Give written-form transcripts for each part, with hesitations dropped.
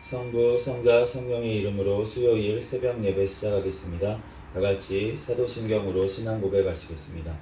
성부, 성자, 성령의 이름으로 수요일 새벽 예배 시작하겠습니다. 다같이 사도신경으로 신앙 고백하시겠습니다.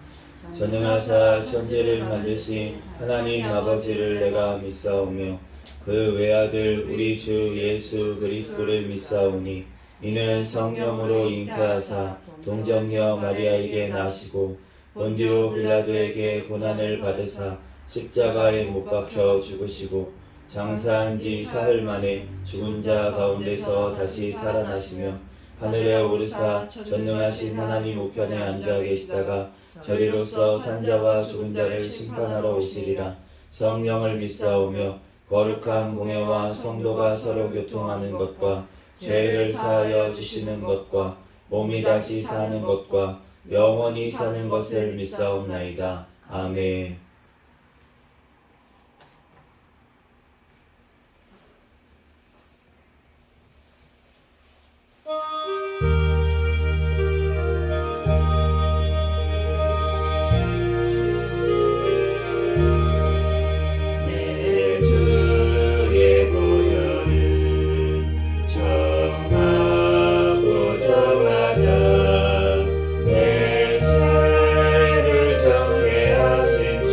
전능하사 천지를 만드신 하나님 아버지를 내가 믿사오며 그 외아들 우리 주 예수 그리스도를 믿사오니 이는 성령으로 잉태하사 동정녀 마리아에게 나시고 본디오 빌라도에게 고난을 받으사 십자가에 못 박혀 죽으시고 장사한 지 사흘 만에 죽은 자 가운데서 다시 살아나시며 하늘에 오르사 전능하신 하나님 우편에 앉아 계시다가 저리로서 산자와 죽은 자를 심판하러 오시리라. 성령을 믿사오며 거룩한 공예와 성도가 서로 교통하는 것과 죄를 사하여 주시는 것과 몸이 다시 사는 것과 영원히 사는 것을 믿사옵나이다. 아멘. 내 주의 보혈은 정하고 정하다 내 죄를 정케 하신 주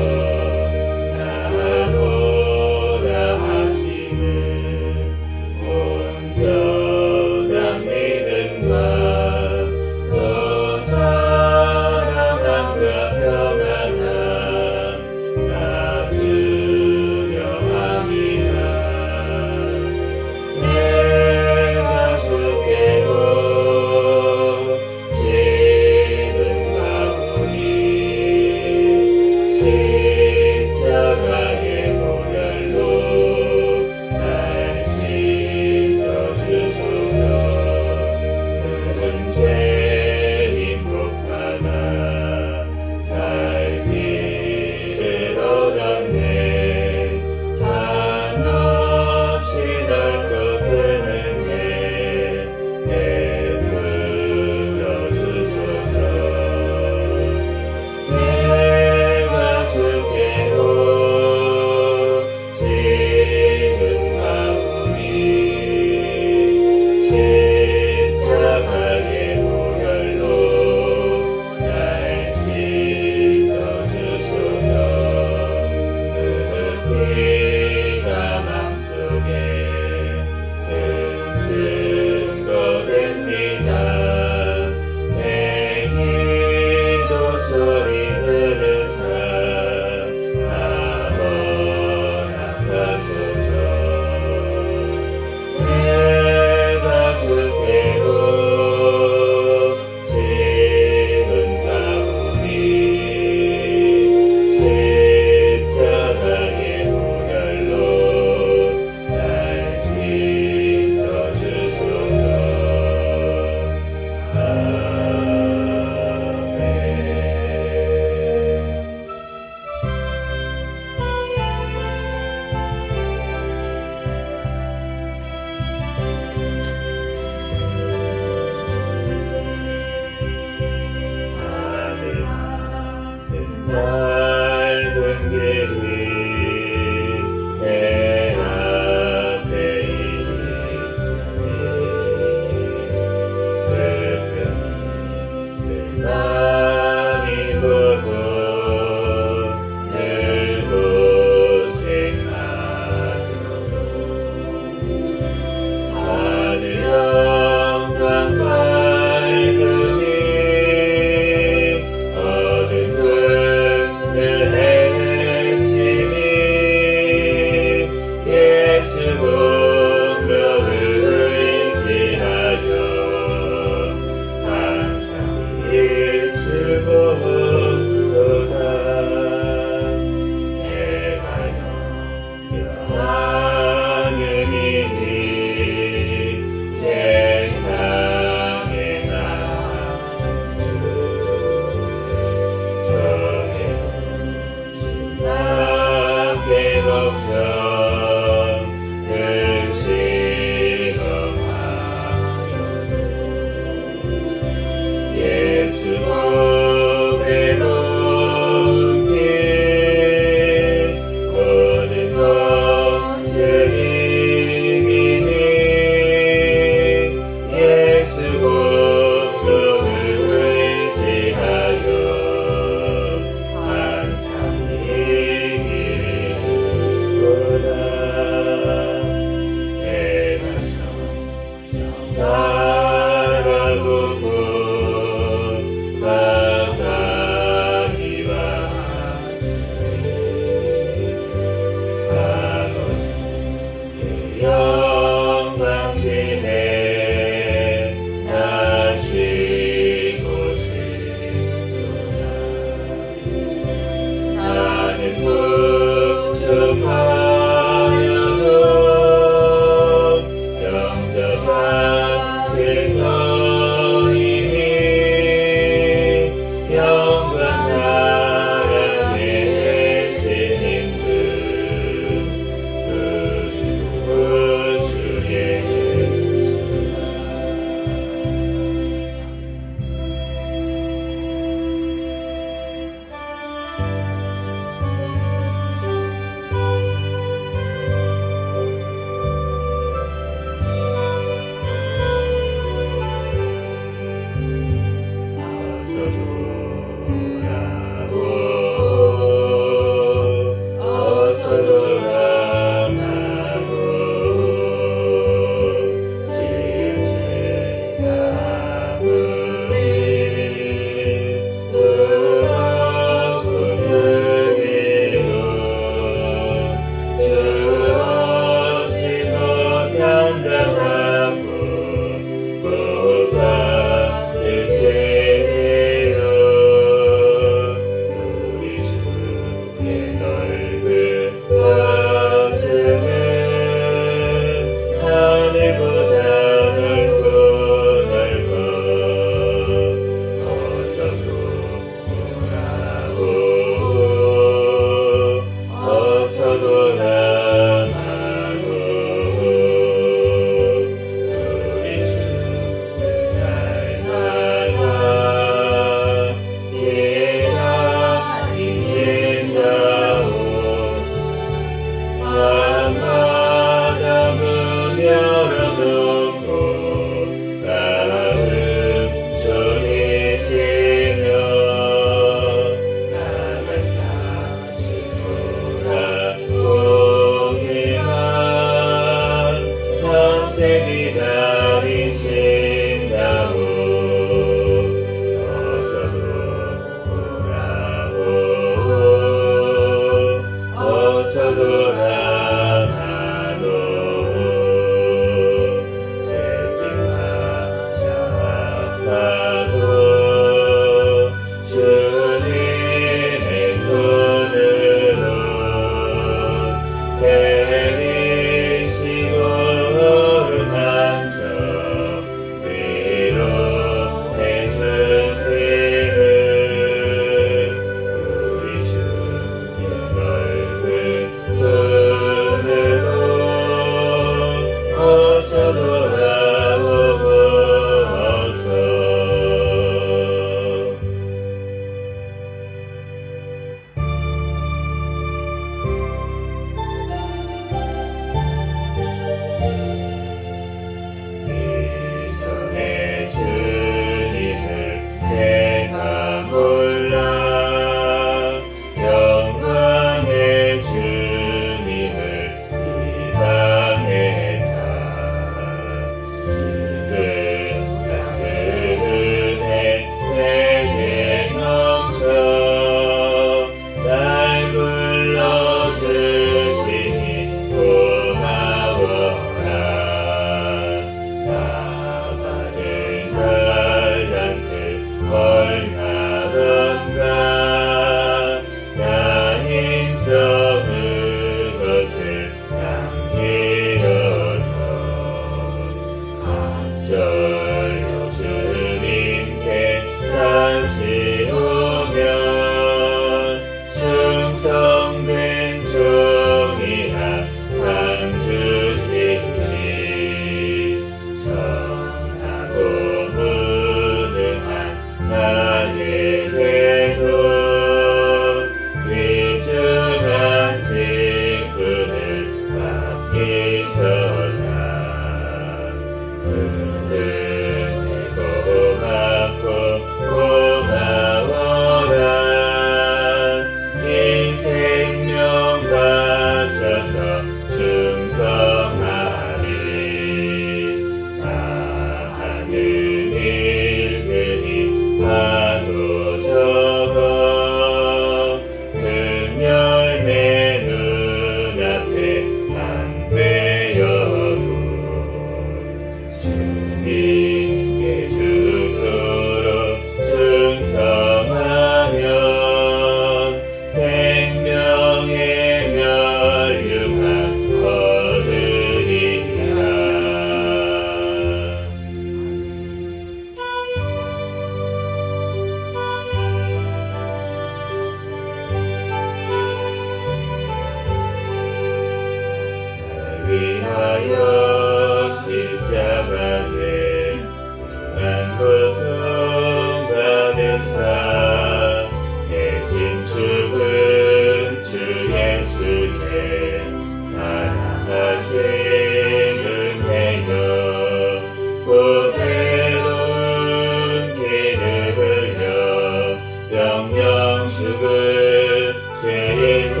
죽은 죄에서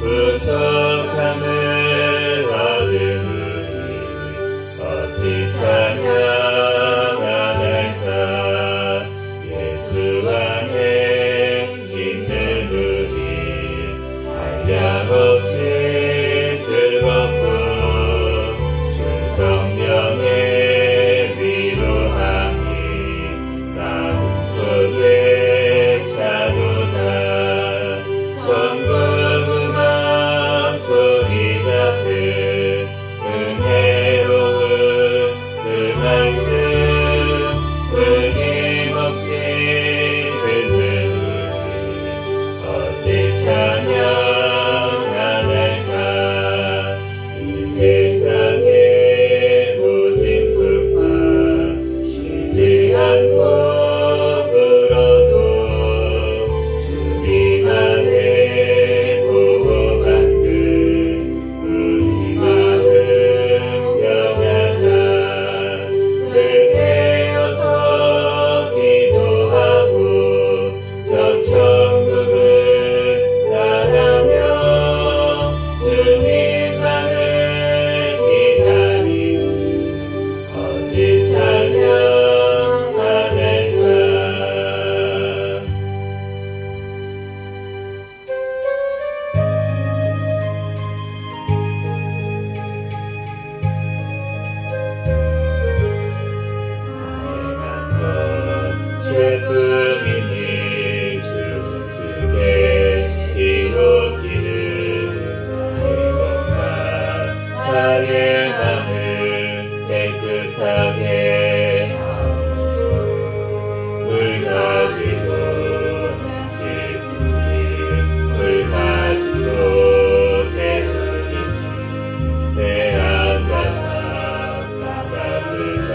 구속함을 얻으니 어찌 찬양하날까. 예수 안에 있는 우리 한량없이 즐겁고 주 성령의 위로함이 마음속에 차도다. 전국 음악 소리 같은 은혜로운 그 말씀 끊임없이 듣는 우리 어찌 찬양하날까. 이 세상의 모진 풍파 쉬지 않고 불어도 주님만의 보호받는 우리 마음 평안하. 늘 깨어서 기도하고 저 천국을 바라며 주님만을 기다리니 어찌 찬양하날까. 다행한 것 죄뿐이니 주 측에 이웃기는 나의 몸과 나의 마음을 깨끗하게 하옵소서. 물 가지고 낚시든지 물 가지고 배우든지 내 안가가 바다들사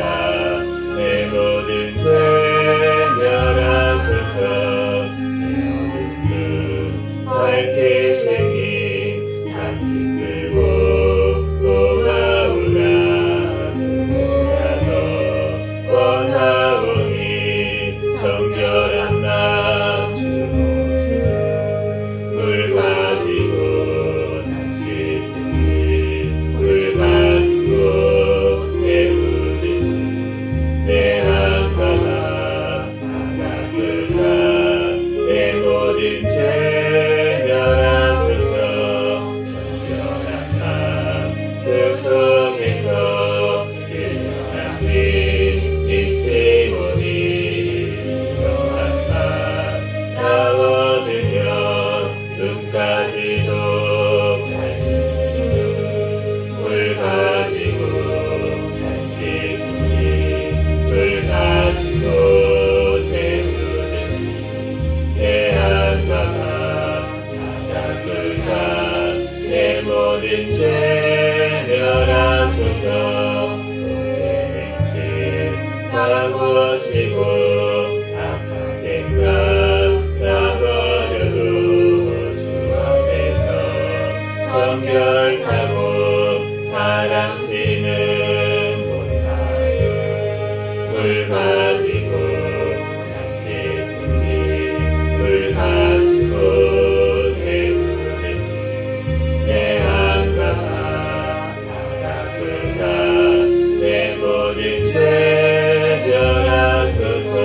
내 모든 죄 멸하소서. 내 어두운 눈 밝히시니 산 이끌고 고마우라. 누구나 더 원하오니 정결한 나 주옵소서. 물 가지고 낚시든지 물 가지고 배우든지 내 안가가 바닥을 사 내 모든 죄 멸하소서. 정결한 맘 그 속에서 진정한 빛이 오니 이러한 맘 나 얻으면 눈까지도 밝으리라. 물 가지고 낚시든지 물 가지고 태우든지 내 안가가 바닥을 사 내 모든 죄 멸하소서. 못된 행실 다 구하시고 악한 생각 다 버려도 주 앞에서 정결하고 자랑치는 못하리라. 물 가지고 낚시든지 물 가지고 태우든지 내 안가가 바닥을 사 내 모든 죄 멸하소서.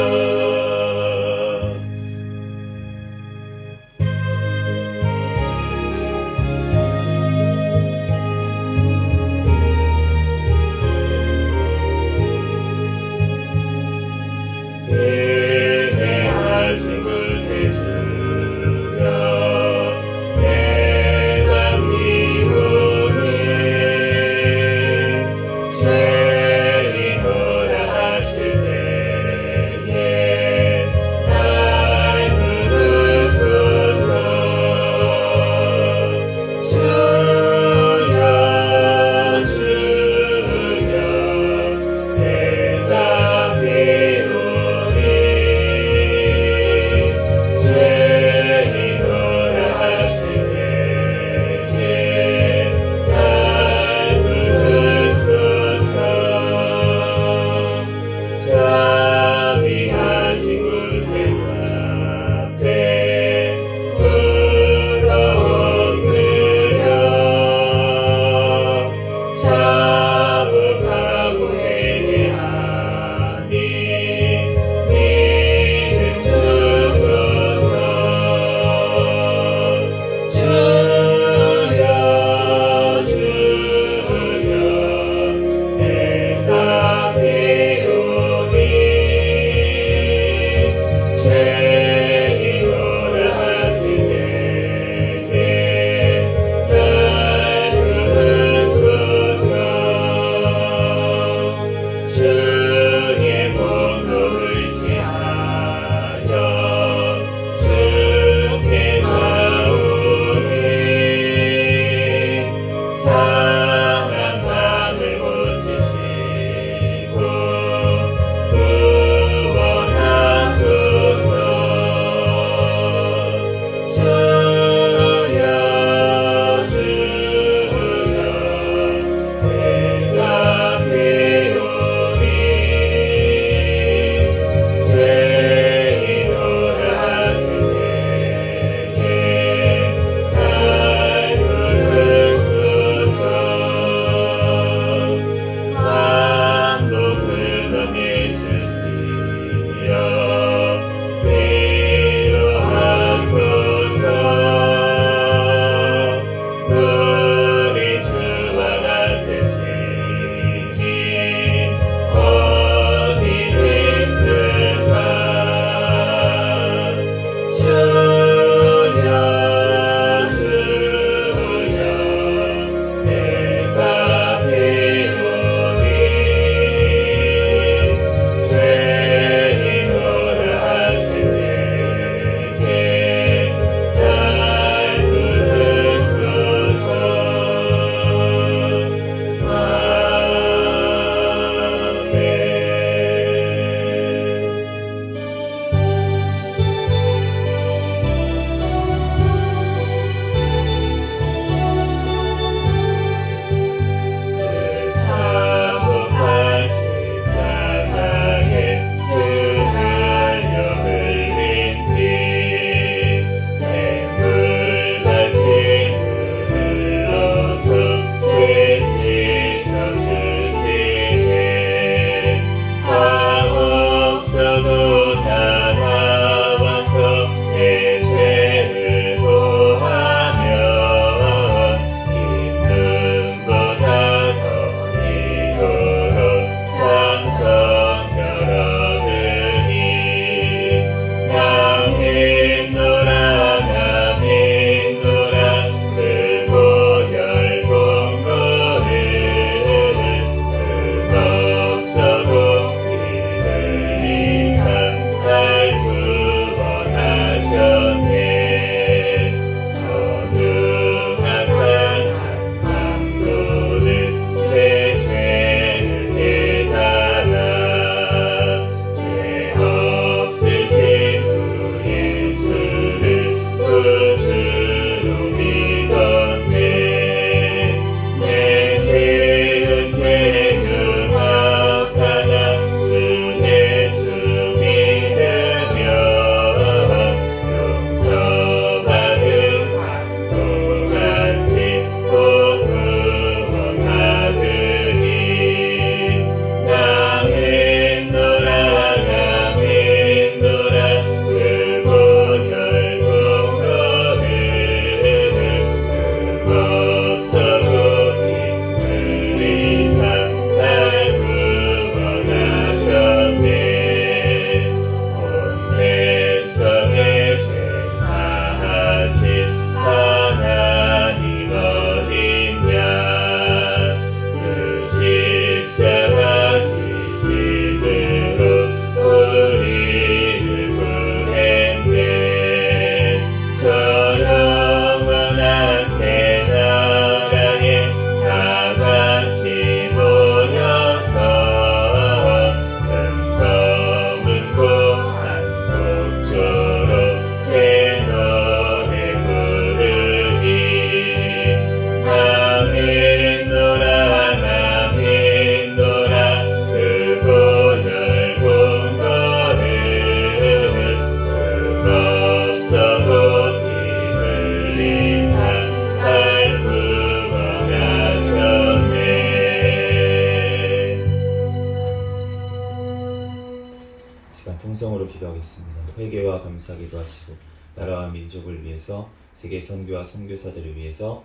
기도하겠습니다. 회개와 감사기도 하시고 나라와 민족을 위해서 세계 선교와 선교사들을 위해서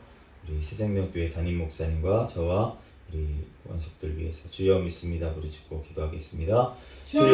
우리 새생명교회 담임 목사님과 저와 우리 원석들 위해서 주여 믿습니다 부르짖고 기도하겠습니다. 주여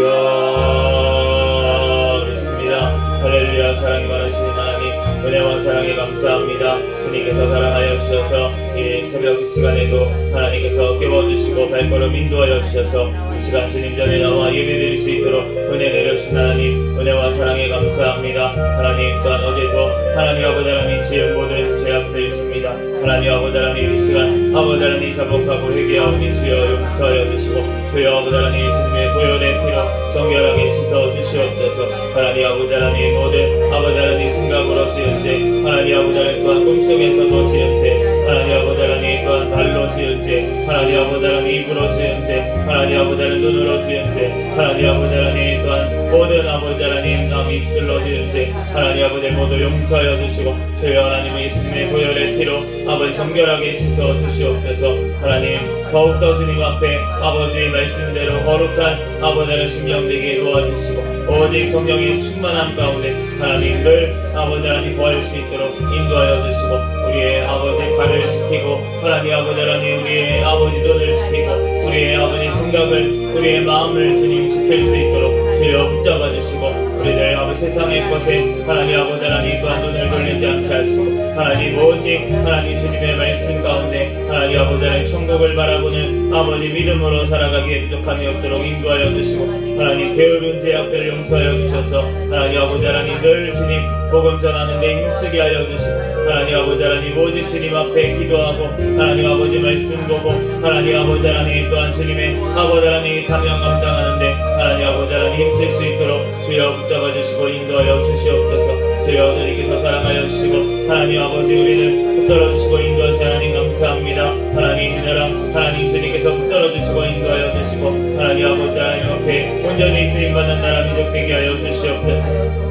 믿습니다. 할렐루야. 사랑이 많으신 하나님 은혜와 사랑에 감사합니다. 주님께서 사랑하여 주셔서 이 새벽 이 시간에도 하나님께서 깨워주시고 발걸음 인도하여 주셔서 이 시간 주님 전에 나와 예배드릴 수 있도록 은혜 내려주신 하나님 은혜와 사랑에 감사합니다. 하나님 또한 어제도 하나님 아버지 하나님 지은 모든 죄악들 있습니다. 하나님 아버지 하나님 이 시간 아버지 하나님 자복하고 회개하오니 주여 용서하여 주시고 주여 아버지 하나님 예수님의 보혈의 피로 정결하게 씻어 주시옵소서. 하나님 아버지 하나님 모든 아버지 하나님 생각으로 지은 죄 하나님 아버지 하나님 또한 꿈속에서도 지은 죄 하나님 아버지 하나님 또한 발로 지은 죄 하나님 아버지 하나님 입으로 지은 죄 하나님 아버지 하나님 눈으로 지은 죄 하나님 아버지 하나님 또한 모든 아버지 하나님 남 입술로 지은 죄 하나님 아버지 모두 용서하여 주시고 주여 하나님 예수님의 보혈의 피로 아버지 정결하게 씻어 주시옵소서. 하나님 더욱더 주님 앞에 아버지의 말씀대로 거룩한 아버지 하나님 심령 되게 도와주시고 오직 성령의 충만함 가운데 하나님 늘 아버지 하나님 구할 수 있도록 인도하여 주시고 우리의 아버지 발을 지키고 하나님 아버지 하나님 우리의 아버지 눈을 지키고 우리의 아버지 생각을 우리의 마음을 주님 지킬 수 있도록 주여 붙잡아 주시고 우리들 아버지 세상의 것에 하나님 아버지 하나님 또한 눈을 돌리지 않게 하시고 하나님 오직 하나님 주님의 말씀 가운데 하나님 아버지 하나님 천국을 바라보는 아버지 믿음으로 살아가기에 부족함이 없도록 인도하여 주시고 하나님 게으른 죄악들을 용서하여 주셔서 하나님 아버지 하나님 늘 주님 복음 전하는 데 힘쓰게 하여 주시고 하나님 아버지 하나님 오직 주님 앞에 기도하고 하나님 아버지 말씀 보고 하나님 아버지 하나님 또한 주님의 아버지 하나님 사명 감당하는데 하나님 아버지 하나님 힘쓸 수 있도록 주여 붙잡아 주시고 인도하여 주시옵소서. 주여 주님께서 사랑하여 주시고 하나님 아버지 우리를 붙들어 주시고 인도하시 하나님 감사합니다. 하나님 믿어라 하나님 주님께서 붙들어 주시고 인도하여 주시고 하나님 아버지 하나님 앞에 온전히 쓰임받는 나라 민족 되게 하여 주시옵소서.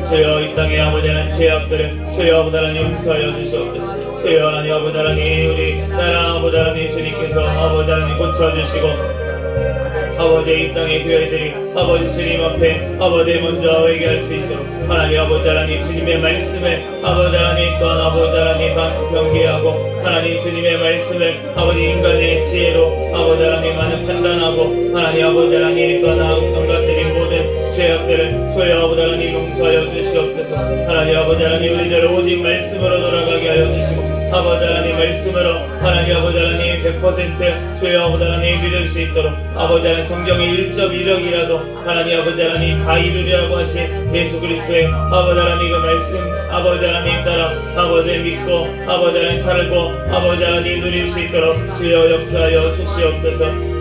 주여 이 땅의 아버지 하나님 죄악들을 주여 아버지 하나님 용서하여 주시옵소서. 주여 하나님 아버지 하나님 우리 나라 아버지 하나님 주님께서 아버지 하나님 고쳐주시고 아버지 이 땅의 교회들이 아버지 주님 앞에 아버지 먼저 회개할 수 있도록 하나님 아버지 하나님 주님의 말씀을 아버지 하나님 또한 아버지 하나님 경계하고 하나님 주님의 말씀을 아버지 인간의 지혜로 아버지 하나님 많은 판단하고 하나님 아버지 하나님 또한 망가뜨린 모든 죄악들을 주여 아버지 하나님 용서하여 주시옵소서. 하나님 아버지 하나님 우리들 오직 말씀으로 돌아가게 하여 주시고 아버지 하나님 말씀으로 하나님 아버지 하나님 100% 주여 아버지 하나님 믿을 수 있도록 아버지 하나님 성경의 1.1억이라도 하나님 아버지 하나님 다 이루리라고 하신 예수 그리스도의 아버지 하나님 그 말씀 아버지 하나님 따라 아버지 믿고 아버지 하나님 살고 아버지 하나님 누릴 수 있도록 주여 역사하여 주시옵소서.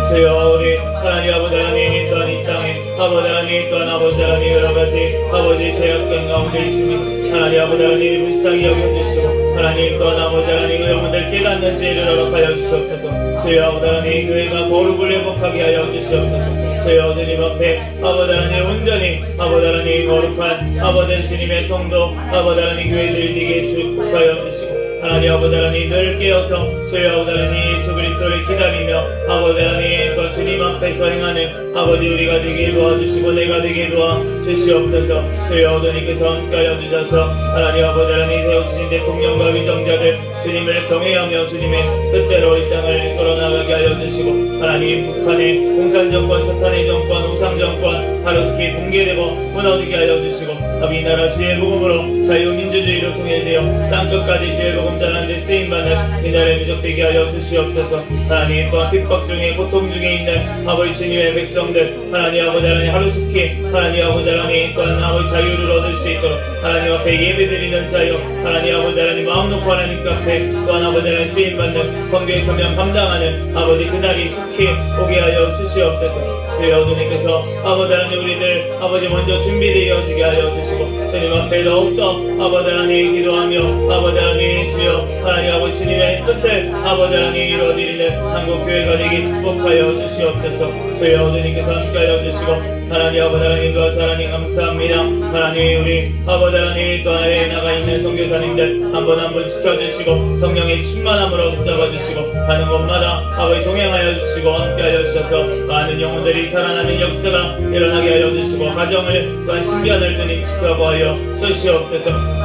주여 우리 하나님 아버지 하나님 또한 이 땅에 아버지 하나님 또한 아버지 하나님 여러가지 아버지 죄악된 가운데 있으니 하나님 아버지 하나님 불쌍히 여겨주시고 하나님 또한 아버지 하나님 그 영혼들 깨닫는 지혜를 허락하여 주시옵소서. 주여 아버지 하나님 교회가 거룩을 회복하게 하여 주시옵소서. 주여 주님 앞에 아버지 하나님 온전히 아버지 하나님 거룩한 아버지 주님의 성도 아버지 하나님 교회들이 되게 축복하여 주시고 하나님 아버지 하나님 늘 깨어서 주여 아버지 하나님 예수 그리스도를 기다리며 아버지 하나님 또 주님 앞에서 행하는 아버지 우리가 되게 도와주시고 내가 되게 도와주시옵소서. 주여 주님께서 함께하여 주셔서 하나님 아버지 하나님 세우신 대통령과 위정자들 주님을 경외하며 주님의 뜻대로 이 땅을 끌어나가게 하여 주시고 하나님 북한의 공산정권 사탄의 정권 우상정권 하루속히 붕괴되고 무너지게 하여 주시고 이 나라 주의 복음으로 자유민주주의로 통일되어 땅끝까지 주의 복음 전하는 데 쓰임받는 이 나라의 민족 되게 하여 주시옵소서. 하나님 또한 핍박 중에 고통 중에 있는 아버지 주님의 백성들 하나님 아버지 하나님 하루속히 하나님 아버지 하나님 또한 아버지 자유를 얻을 수 있도록 하나님 앞에 예배드리는 자유 하나님 아버지 하나님 마음 놓고 하나님 앞에 또한 아버지 하나님 쓰임받는 성교의 사명 감당하는 아버지 그날이 속히 오게 하여 주시옵소서. 주여 주님께서 아버지 하나님 우리들 아버지 먼저 준비되어 주게 하여 주시고 주님 앞에 더욱더 아버지 하나님 기도하며 아버지 하나님 주여 하나님 아버지 주님의 뜻을 아버지 하나님 이루어드리는 한국교회가 되게 축복하여 주시옵소서. 주여 주님께서 함께하여 주시고 하나님 아버지 하나님 도와서 하나님 감사합니다. 하나님 우리 아버지 하나님 또 해외에 나가 있는 선교사님들 한 분 한 분 지켜주시고 성령의 충만함으로 붙잡아주시고 가는 곳마다 아버지 동행하여 주시고 함께하여 주셔서 많은 영혼들이 살아나는 역사가 일어나게 하여 주시고 가정을 또한 신변을 주님 지켜보아여 주시옵소서.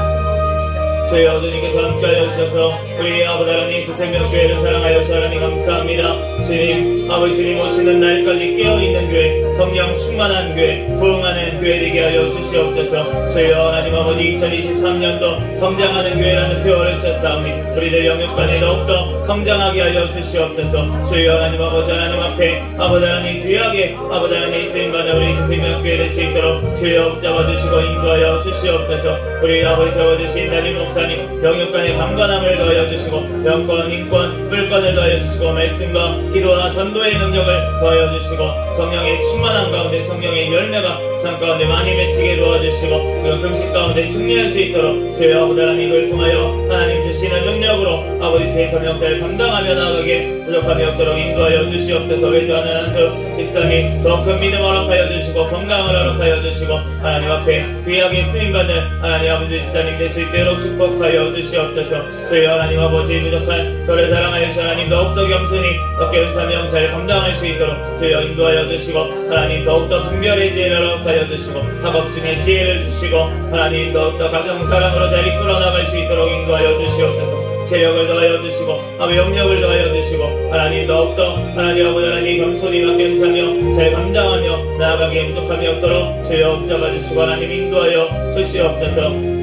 저희 주님께서 함께하여 주셔서 우리 아버지 하나님 생명교회를 사랑하여 주셔서 하나님 감사합니다. 주님 아버지 주님 오시는 날까지 깨어있는 교회 성령 충만한 교회 부흥하는 교회 되게 하여 주시옵소서. 저희 하나님 아버지 2023년도 성장하는 교회라는 표어를 주셨사오니 우리들 영육간에 더욱더 성장하게 하여 주시옵소서. 저희 하나님 아버지 하나님 앞에 아버지 하나님 귀하게 아버지 하나님 쓰임받는 우리 생명교회 될 수 있도록 주여 붙잡아주시고 인도하여 주시옵소서. 우리 아버지 세워주신 담임 목사님 영육간에 강건함을 더하여 주시고 영권 인권 물권을 더하여 주시고 말씀과 기도와 전도의 능력을 더하여 주시고 성령의 충만함 가운데 성령의 열매가 삶 가운데 많이 맺히게 도와주시고 그 금식 가운데 승리할 수 있도록 주여 아버지 하나님 이걸 통하여 하나님 주시는 능력으로 아버지 제 사명자를 감당하며 나아가게 부족함이 없도록 인도하여 주시옵소서. 외주하는 한수 집사님 더 큰 믿음 허락하여 주시고 건강을 허락하여 주시고 하나님 앞에 귀하게 쓰임받는 하나님 아버지 집사님 될 수 있도록 축복하여 주시옵소서. 주여 하나님 아버지 부족한 저를 사랑하여 주시 하나님 더욱더 겸손히 어깨운 사명 잘 감당할 수 있도록 주여 인도하여 주시고 하나님 더욱더 분별의 지혜를 허락하여 주시고 학업 중에 지혜를 주시고 하나님 더욱더 가정 사랑으로 잘 이끌어 나갈 수 있도록 인도하여 주시옵소서. 체력을 더하여 주시고 아버지 영역을 더하여 주시고 하나님 더욱더 하나님 아버지 하나님 겸손히 맡긴 사명 잘 감당하며 나아가기에 부족함이 없도록 주여 붙잡아 주시고 하나님 인도하여 주시옵소서.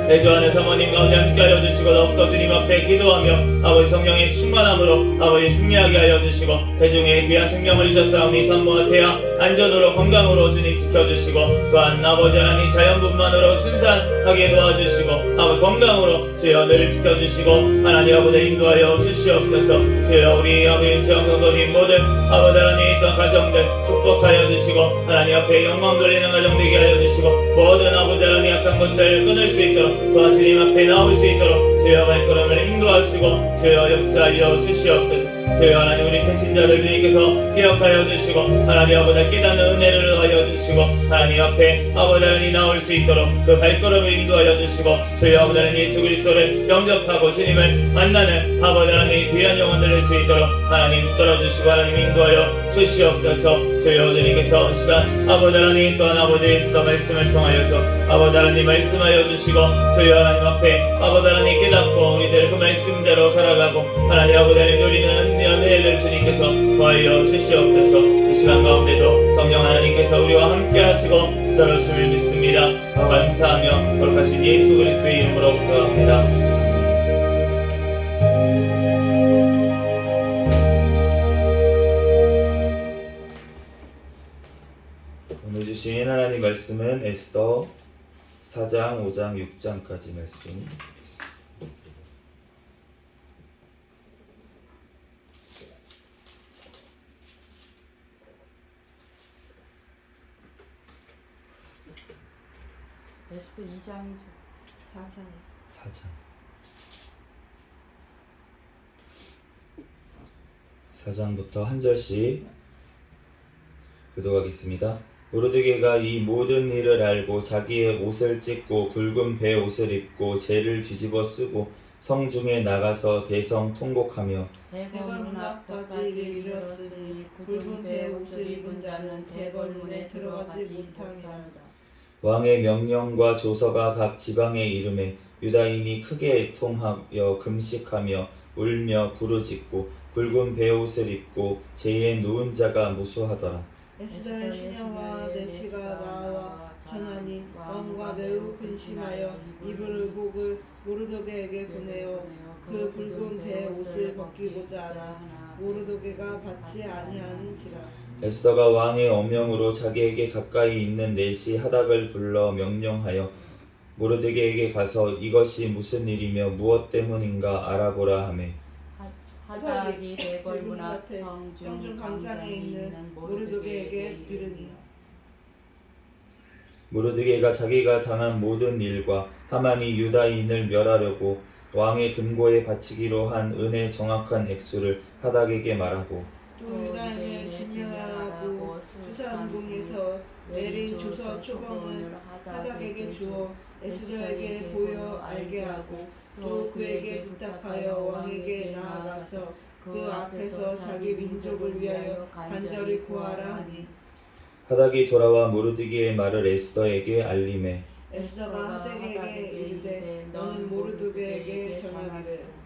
내주하는 사모님 가운데 함께하여 주시고 더욱더 주님 앞에 기도하며 아버지 성령의 충만함으로 아버지 승리하게 하여 주시고 대중의 귀한 생명을 주셨사오니 산모와 태아 안전으로 건강으로 주님 지켜주시고 또한 아버지 하나님 자연분만으로 순산하게 도와주시고 아버지 건강으로 주여 늘 지켜주시고 하나님 아버지 인도하여 주시옵소서. 주여 우리 아버지 윤채영 성도님 모든 아버지 하나님 또한 가정들 축복하여 주시고 하나님 앞에 영광 돌리는 가정 되게 하여 주시고 모든 아버지 하나님 약한 것들을 끊을 수 있도록 또한 주님 앞에 나올 수 있도록 주여 발걸음을 인도하시고 주여 역사하여 주시옵소서. 주여 하나님 우리 태신자들 주님께서 기억하여 주시고 하나님 아버지 깨닫는 은혜를 더하여 주시고 하나님 앞에 아버지 하나님 나올 수 있도록 그 발걸음을 인도하여 주시고 주여 아버지 하나님 예수 그리스도를 영접하고 주님을 만나는 아버지 하나님 귀한 영혼들 될 수 있도록 하나님 붙들어주시고 하나님 인도하여 주시옵소서. 주여 주님께서 시간 아버지 하나님 또한 아버지 예수의 말씀을 통하여서 아버지 하나님 말씀하여 주시고 주여 하나님 앞에 아버지 하나님 깨닫고 우리들 그 말씀대로 살아가고 하나님 아버지 하나님 누리는 은혜를 주님께서 더하여 주시옵소서. 이 시간 가운데도 성령 하나님께서 우리와 함께 하시고 붙들어주심을 믿습니다. 감사하며 거룩하신 예수 그리스도의 이름으로 기도합니다. 오늘 주신 하나님 말씀은 에스더 4장, 5장, 6장까지 말씀. 에스더 2장이죠. 4장부터 한 절씩 교독하겠습니다. 모르드게가 이 모든 일을 알고 자기의 옷을 찢고 굵은 배 옷을 입고 재를 뒤집어 쓰고 성중에 나가서 대성 통곡하며 대궐문 앞까지 이르렀으니 굵은 배 옷을 입은 자는 대궐문에 들어가지 못함이라. 왕의 명령과 조서가 각 지방에 이름에 유다인이 크게 애통하여 금식하며 울며 부르짖고 굵은 배 옷을 입고 재에 누운 자가 무수하더라. 에스더의 시녀와 내시가 나와 전하니 왕과 매우 근심하여 이불을 보고 모르드게에게 보내어 그 굵은 배 옷을 벗기고자 하나 모르드게가 받지 아니하는지라. 에스더가 왕의 어명으로 자기에게 가까이 있는 내시 하닥을 불러 명령하여 모르드게에게 가서 이것이 무슨 일이며 무엇 때문인가 알아보라 하매 하닥이 대궐문 앞 성중 성중 광장에 있는 모르드게에게 이르니 모르드게가 자기가 당한 모든 일과 하만이 유다인을 멸하려고 왕의 금고에 바치기로 한 은의 정확한 액수를 하닥에게 말하고 또 유다인을 진멸하라고 수산궁에서 내린 조서 초본을 하닥에게 주어 에스더에게 보여 알게 하고 또 그에게 부탁하여 왕에게 나아가서 그 앞에서 자기 민족을 위하여 간절히 구하라 하니 하닥이 돌아와 모르드기의 말을 에스더에게 알림해 에스더가 하닥에게 이르되 너는 모르드게에게 전하기를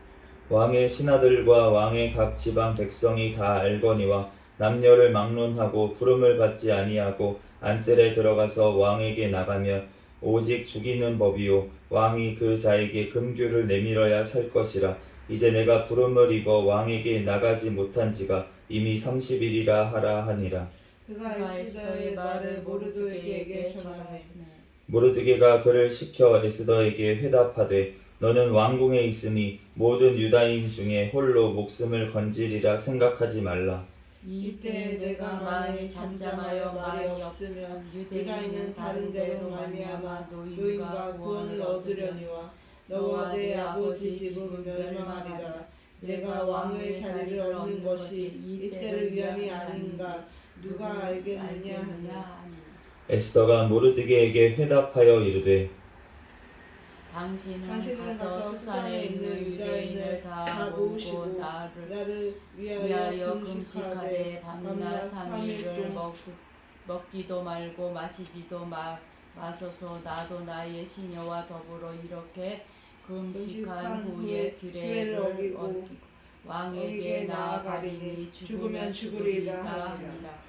왕의 신하들과 왕의 각 지방 백성이 다 알거니와 남녀를 막론하고 부름을 받지 아니하고 안뜰에 들어가서 왕에게 나가며 오직 죽이는 법이요 왕이 그 자에게 금규를 내밀어야 살 것이라 이제 내가 부름을 입어 왕에게 나가지 못한 지가 이미 30일이라 하라 하니라. 그가 에스더의 말을 모르드게에게 전하매 모르드게가 그를 시켜 에스더에게 회답하되 너는 왕궁에 있으니 모든 유다인 중에 홀로 목숨을 건지리라 생각하지 말라. 이때 내가 만일 잠잠하여 말이 없으면 유다인은 다른 데로 말미암아 노임과 구원을 얻으려니와 너와 내 아버지 집은 멸망하리라. 내가 왕의 자리를 얻는 것이 이때를 위함이 아닌가 누가 알겠느냐 하니 에스더가 모르드게에게 회답하여 이르되 당신은 당신은 가서 수산에 있는 유대인을 다 모으고 나를 위하여 금식하되 밤낮 3일을 먹지도 말고 마시지도 마소서. 나도 나의 시녀와 더불어 이렇게 금식한 후에 규례를 어기고 왕에게 나아가리니 죽으면 죽으리라 하니라.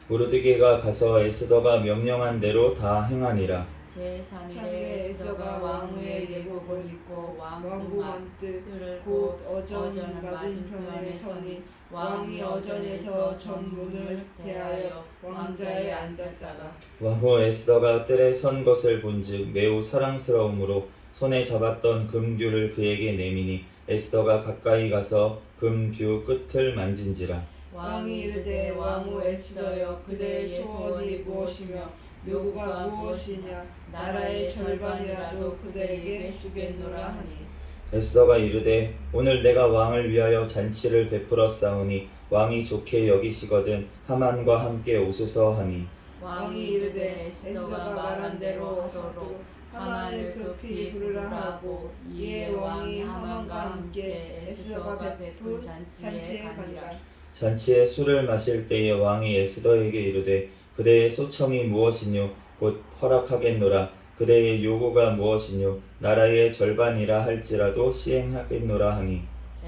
모르드게가 가서 에스더가 명령한 대로 다 행하니라. 제3일에 에스더가 왕후의 예복을 입고 왕궁 앞뜰을 곧 어전 맞은편에 서니 왕이 어전에서 전문을 대하여 왕자에 앉았다가 왕후 에스더가 뜰에 선 것을 본즉 매우 사랑스러움으로 손에 잡았던 금규를 그에게 내미니 에스더가 가까이 가서 금규 끝을 만진지라. 왕이 이르되 왕후 에스더여 그대의 소원이 무엇이며 요구가 무엇이냐 나라의 절반이라도 그대에게 주겠노라 하니 에스더가 이르되 오늘 내가 왕을 위하여 잔치를 베풀었사오니 왕이 좋게 여기시거든 하만과 함께 오소서 하니 왕이 이르되 에스더가 말한 대로 하도록 하만을 급히 부르라 하고 이에 왕이 하만과 함께 에스더가 베푼 잔치에 가니라. 잔치에 술을 마실 때에 왕이 에스더에게 이르되 그대의 소청이 무엇이뇨 곧 허락하겠노라. 그대의 요구가 무엇이뇨 나라의 절반이라 할지라도 시행하겠노라 하니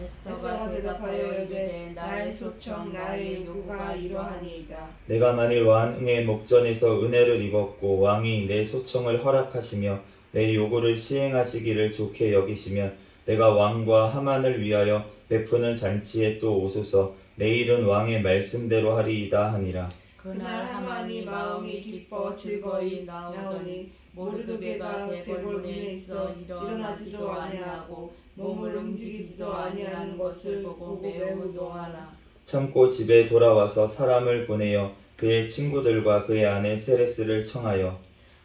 에스더가 대답하여 이르되 나의 소청 나의 요구가 이러하니이다. 내가 만일 왕의 목전에서 은혜를 입었고 왕이 내 소청을 허락하시며 내 요구를 시행하시기를 좋게 여기시면 내가 왕과 하만을 위하여 베푸는 잔치에 또 오소서. 내일은 왕의 말씀대로 하리이다 하니라. 그날 하만이 마음이 기뻐 즐거이 나오더니 모르드게가 대궐문에 있어 일어나지도 아니하고 몸을 움직이지도 아니하는 것을 보고 매우 노하나 참고 집에 돌아와서 사람을 보내어 그의 친구들과 그의 아내 세레스를 청하여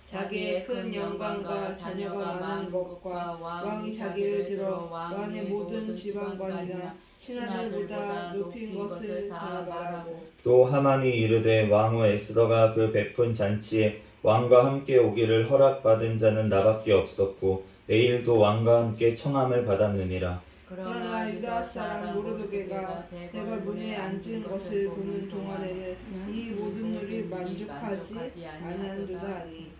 자기의 큰 영광과 자녀가 많은 것과 왕이 자기를 들어 왕의 모든 지방관이나 신하들보다 높인 것을 다 말하고 또 하만이 이르되 왕후 에스더가 그 베푼 잔치에 왕과 함께 오기를 허락받은 자는 나밖에 없었고 내일도 왕과 함께 청함을 받았느니라. 그러나 유다 사람 모르드게가 대궐문에 앉은 것을 보는 동안에는 이 모든 일이 만족하지 아니한도다 하니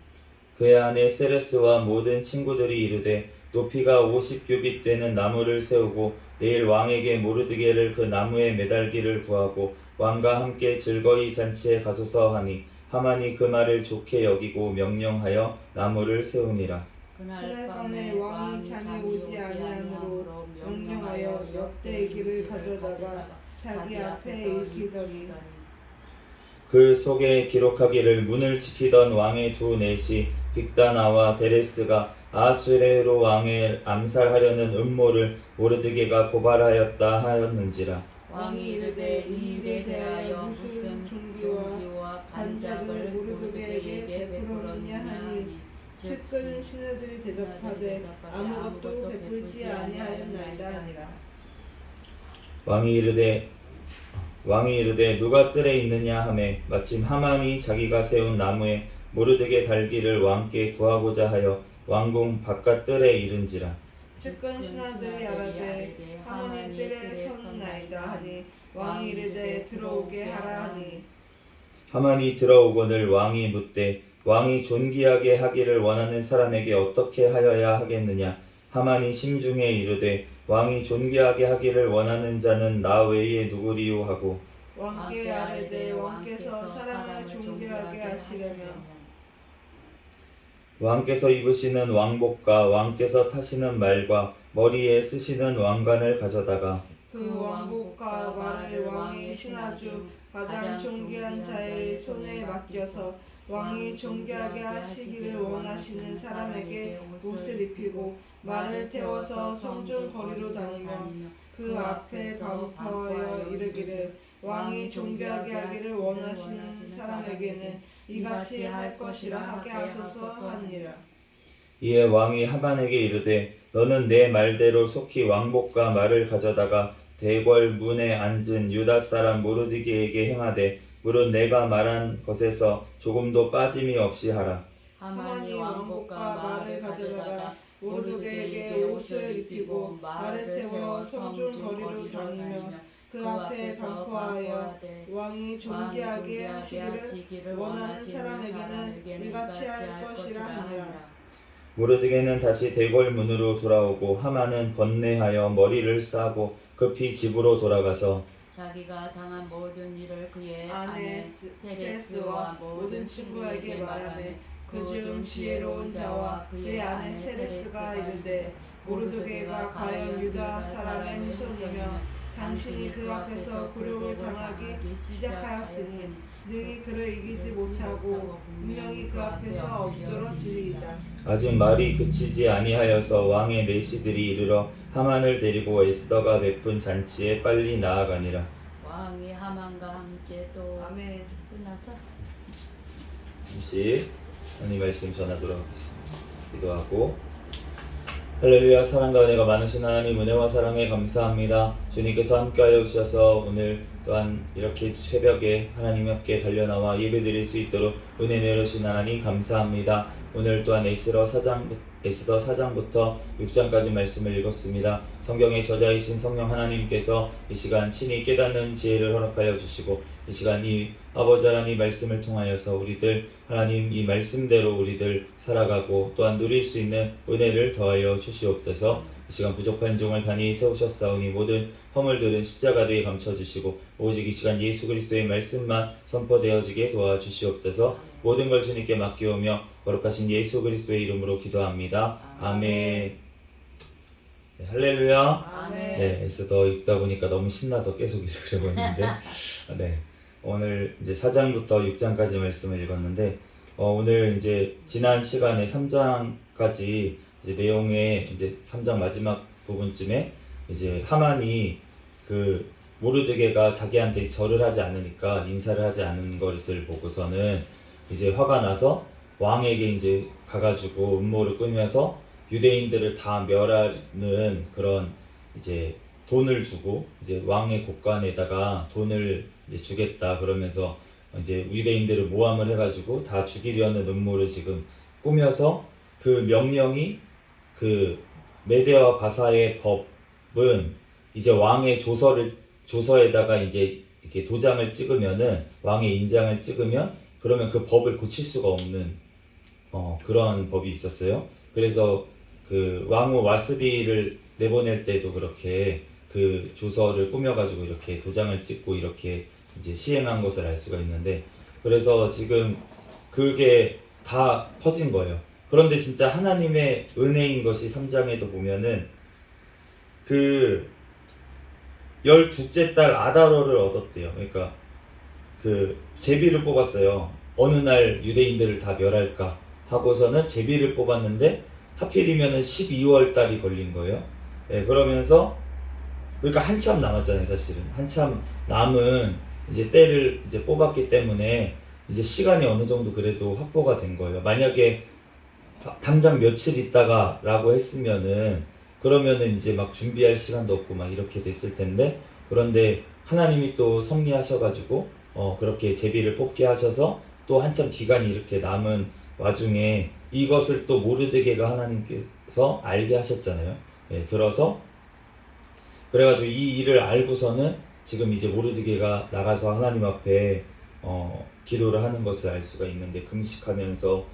그의 아내 세레스와 모든 친구들이 이르되 높이가 50규빗 되는 나무를 세우고 내일 왕에게 모르드게를 그 나무에 매달기를 구하고 왕과 함께 즐거이 잔치에 가소서 하니 하만이 그 말을 좋게 여기고 명령하여 나무를 세우니라. 그날 밤에 왕이 잠이 오지 아니하므로 명령하여 역대기를 가져다가 자기 앞에 읽히더니 그 속에 기록하기를 문을 지키던 왕의 두 넷이 빅다나와 데레스가 아수에로 왕을 암살하려는 음모를 모르드게가 고발하였다 하였는지라. 왕이 이르되 이 일에 대하여 무슨 종기와 간작을 모르드게에게 베풀었느냐 하니 측근 신하들이 대답하되 아무것도 베풀지 아니하였나이다 하니라. 왕이 이르되 왕이 이르되 누가 뜰에 있느냐 하매 마침 하만이 자기가 세운 나무에 모르드게 달기를 왕께 구하고자 하여 왕궁 바깥 뜰에 이른지라. 측근 신하들이 아뢰되 하만이 뜰에 섰나이다 하니 왕이 이르되 들어오게 하라 하니 하만이 들어오거늘 왕이 묻되 왕이 존귀하게 하기를 원하는 사람에게 어떻게 하여야 하겠느냐. 하만이 심중에 이르되 왕이 존귀하게 하기를 원하는 자는 나 외에 누구리요 하고 왕께 아뢰되 왕께서 사람을 존귀하게 하시려면 왕께서 입으시는 왕복과 왕께서 타시는 말과 머리에 쓰시는 왕관을 가져다가 그 왕복과 말을 왕의 신하 중 가장 존귀한 자의 손에 맡겨서 왕이 존귀하게 하시기를 원하시는 사람에게 옷을 입히고 말을 태워서 성중 거리로 다니며 그 앞에 반포하여 이르기를 왕이 존귀하게 하기를 원하시는 사람에게는 이같이 할 것이라 하게 하소서 하니라. 이에 왕이 하만에게 이르되 너는 내 말대로 속히 왕복과 말을 가져다가 대궐 문에 앉은 유다 사람 모르드게에게 행하되 무릇 내가 말한 것에서 조금도 빠짐이 없이 하라. 하만이 왕복과 말을 가져다가 모르드게에게 옷을 입히고 말을 태워 성중 거리로 다니며 그 앞에 반포하여 왕이 존귀하게 하시기를 원하는 사람에게는 이같이 할 것이라 하니라. 모르드게는 다시 대궐 문으로 돌아오고 하만은 번뇌하여 머리를 싸고 급히 집으로 돌아가서 자기가 당한 모든 일을 그의 아내 아내 세레스와 모든 친구에게 말하매 그중 지혜로운 자와 그의 아내 세레스가 이르되 모르드게가 과연 유다 사람의 후손이며 당신이 그 앞에서 굴욕을 당하기 시작하였으니 능히 그를 이기지 못하고 분명히 그 앞에서 엎드러지리이다. 아직 말이 그치지 아니하여서 왕의 내시들이 이르러 하만을 데리고 에스더가 베푼 잔치에 빨리 나아가니라. 왕이 하만과 함께 또 아멘. 끝나서 잠시 하나님 말씀 전하도록 하겠습니다. 기도하고 할렐루야. 사랑과 은혜가 많으신 하나님, 은혜와 사랑에 감사합니다. 주님께서 함께하여 주셔서 오늘 또한 이렇게 새벽에 하나님 함께 달려나와 예배드릴 수 있도록 은혜 내려주신 하나님 감사합니다. 오늘 또한 에스더 4장부터 6장까지 말씀을 읽었습니다. 성경의 저자이신 성령 하나님께서 이 시간 친히 깨닫는 지혜를 허락하여 주시고 이 시간 이 아버지 하나님 말씀을 통하여서 우리들 하나님 이 말씀대로 우리들 살아가고 또한 누릴 수 있는 은혜를 더하여 주시옵소서. 이 시간 부족한 종을 단히 세우셨사오니 모든 허물들은 십자가대에 감춰주시고 오직 이 시간 예수 그리스도의 말씀만 선포되어지게 도와주시옵소서. 모든 걸 주님께 맡기오며 거룩하신 예수 그리스도의 이름으로 기도합니다. 아멘. 네, 할렐루야. 아멘. 네, 에스더 읽다 보니까 너무 신나서 계속 읽으려고 했는데 네, 오늘 이제 4장부터 6장까지 말씀을 읽었는데 오늘 이제 지난 시간에 3장까지 이제 내용의 이제 3장 마지막 부분쯤에 이제 하만이 그 모르드게가 자기한테 절을 하지 않으니까 인사를 하지 않은 것을 보고서는 이제 화가 나서 왕에게 이제 가가지고 음모를 꾸며서 유대인들을 다 멸하는 그런 이제 돈을 주고 이제 왕의 곳간에다가 돈을 이제 주겠다 그러면서 이제 유대인들을 모함을 해가지고 다 죽이려는 음모를 지금 꾸며서 그 명령이 그 메대와 바사의 법은 이제 왕의 조서에다가 이제 이렇게 도장을 찍으면은 왕의 인장을 찍으면 그러면 그 법을 고칠 수가 없는 그런 법이 있었어요. 그래서 그 왕후 와스비를 내보낼 때도 그렇게 그 조서를 꾸며가지고 이렇게 도장을 찍고 이렇게 이제 시행한 것을 알 수가 있는데 그래서 지금 그게 다 퍼진 거예요. 그런데 진짜 하나님의 은혜인 것이 3장에도 보면은 그 12째 딸 아다로를 얻었대요. 그러니까 그 제비를 뽑았어요. 어느 날 유대인들을 다 멸할까 하고서는 제비를 뽑았는데 하필이면은 12월 달이 걸린 거예요. 네, 그러면서 그러니까 한참 남았잖아요, 사실은. 한참 남은 이제 때를 이제 뽑았기 때문에 이제 시간이 어느 정도 그래도 확보가 된 거예요. 만약에 당장 며칠 있다가 라고 했으면은 그러면은 이제 막 준비할 시간도 없고 막 이렇게 됐을 텐데 그런데 하나님이 또 섭리하셔가지고 그렇게 제비를 뽑게 하셔서 또 한참 기간이 이렇게 남은 와중에 이것을 또 모르드게가 하나님께서 알게 하셨잖아요. 예, 들어서 그래가지고 이 일을 알고서는 지금 이제 모르드게가 나가서 하나님 앞에 기도를 하는 것을 알 수가 있는데, 금식하면서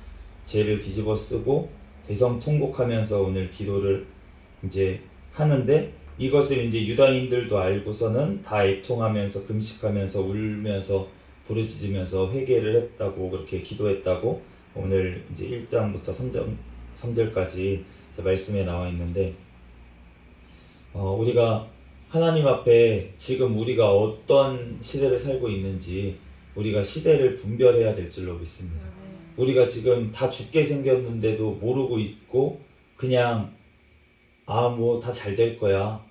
죄를 뒤집어 쓰고 대성통곡하면서 오늘 기도를 이제 하는데, 이것을 이제 유다인들도 알고서는 다 애통하면서 금식하면서 울면서 부르짖으면서 회개를 했다고, 그렇게 기도했다고 오늘 이제 1장부터 3절까지 말씀에 나와 있는데, 우리가 하나님 앞에 지금 우리가 어떤 시대를 살고 있는지 우리가 시대를 분별해야 될 줄로 믿습니다. 우리가 지금 다 죽게 생겼는데도 모르고 있고 그냥 뭐 다 잘 될 거야.